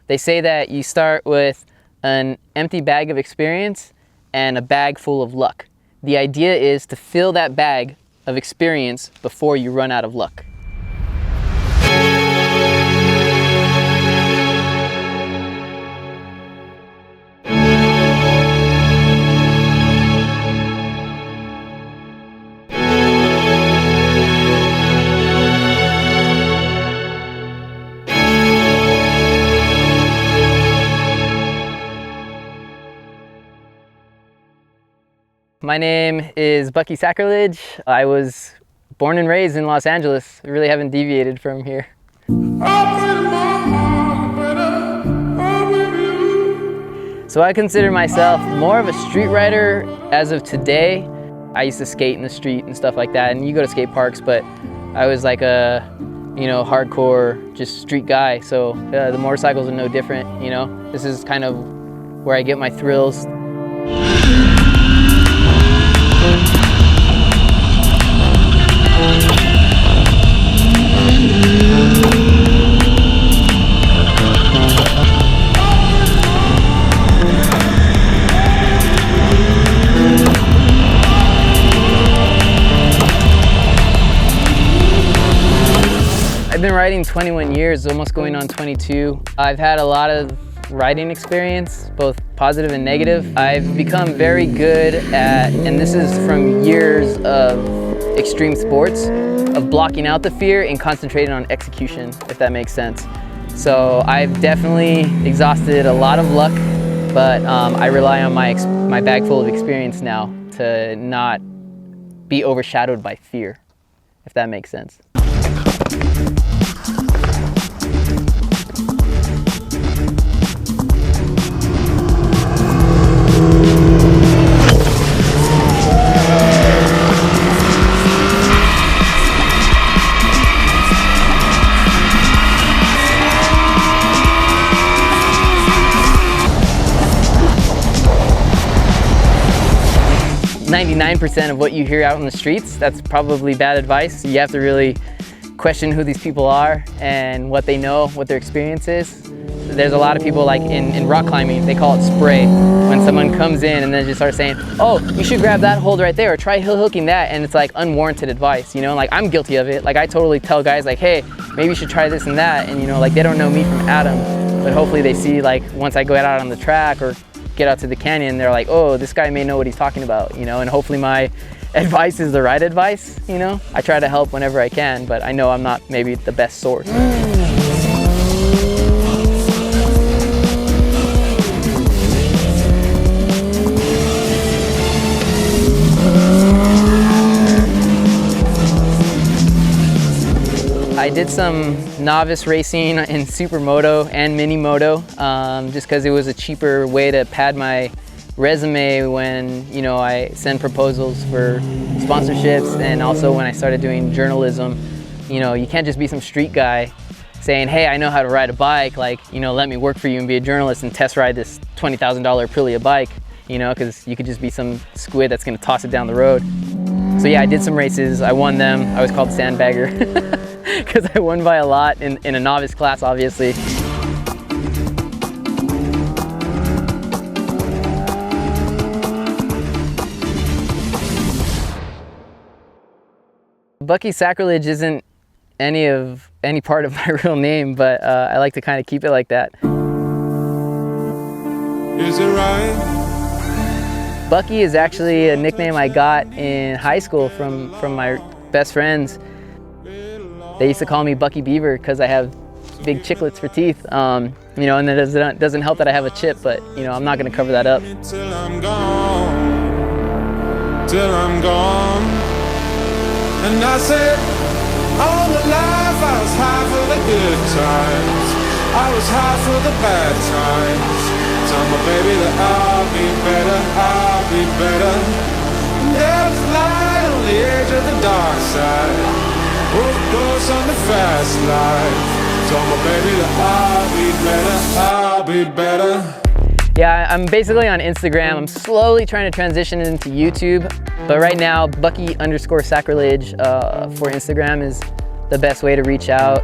They say that you start with an empty bag of experience and a bag full of luck. The idea is to fill that bag of experience before you run out of luck. My name is Bucky Sacrilege. I was born and raised in Los Angeles. I really haven't deviated from here. So I consider myself more of a street rider as of today. I used to skate in the street and stuff like that, and you go to skate parks, but I was like a, hardcore, just street guy. So the motorcycles are no different, This is kind of where I get my thrills. I've been riding 21 years, almost going on 22. I've had a lot of riding experience, both positive and negative. I've become very good at, and this is from years of extreme sports, of blocking out the fear and concentrating on execution, if that makes sense. So I've definitely exhausted a lot of luck, but I rely on my bag full of experience now to not be overshadowed by fear, if that makes sense. 99% of what you hear out in the streets, that's probably bad advice. You have to really question who these people are and what they know, what their experience is. There's a lot of people, like in rock climbing, they call it spray. When someone comes in and then just starts saying, oh, you should grab that hold right there, or try hill hooking that, and it's like unwarranted advice, Like I'm guilty of it. Like I totally tell guys like, hey, maybe you should try this and that, and like they don't know me from Adam, but hopefully they see, like, once I go out on the track or get out to the canyon, they're like, oh, this guy may know what he's talking about, and hopefully my advice is the right advice, I try to help whenever I can, but I know I'm not maybe the best source. I did some novice racing in supermoto and mini moto, just because it was a cheaper way to pad my resume when I send proposals for sponsorships, and also when I started doing journalism. You can't just be some street guy saying, hey, I know how to ride a bike, like, let me work for you and be a journalist and test ride this $20,000 Aprilia bike, because you could just be some squid that's gonna toss it down the road. So yeah, I did some races, I won them. I was called Sandbagger because I won by a lot in a novice class, obviously. Bucky Sacrilege isn't any part of my real name, but I like to kind of keep it like that. Is it right? Bucky is actually a nickname I got in high school from my best friends. They used to call me Bucky Beaver because I have big chiclets for teeth, and it doesn't help that I have a chip, but I'm not going to cover that up. Till I'm gone, and I said, all the life I was high for the good times, I was high for the bad times. Tell my baby that I'll be better, I'll be better. There's light on the edge of the dark side. Overdose on the fast life. Tell my baby that I'll be better, I'll be better. Yeah, I'm basically on Instagram. I'm slowly trying to transition into YouTube, but right now, Bucky_Sacrilege for Instagram is the best way to reach out.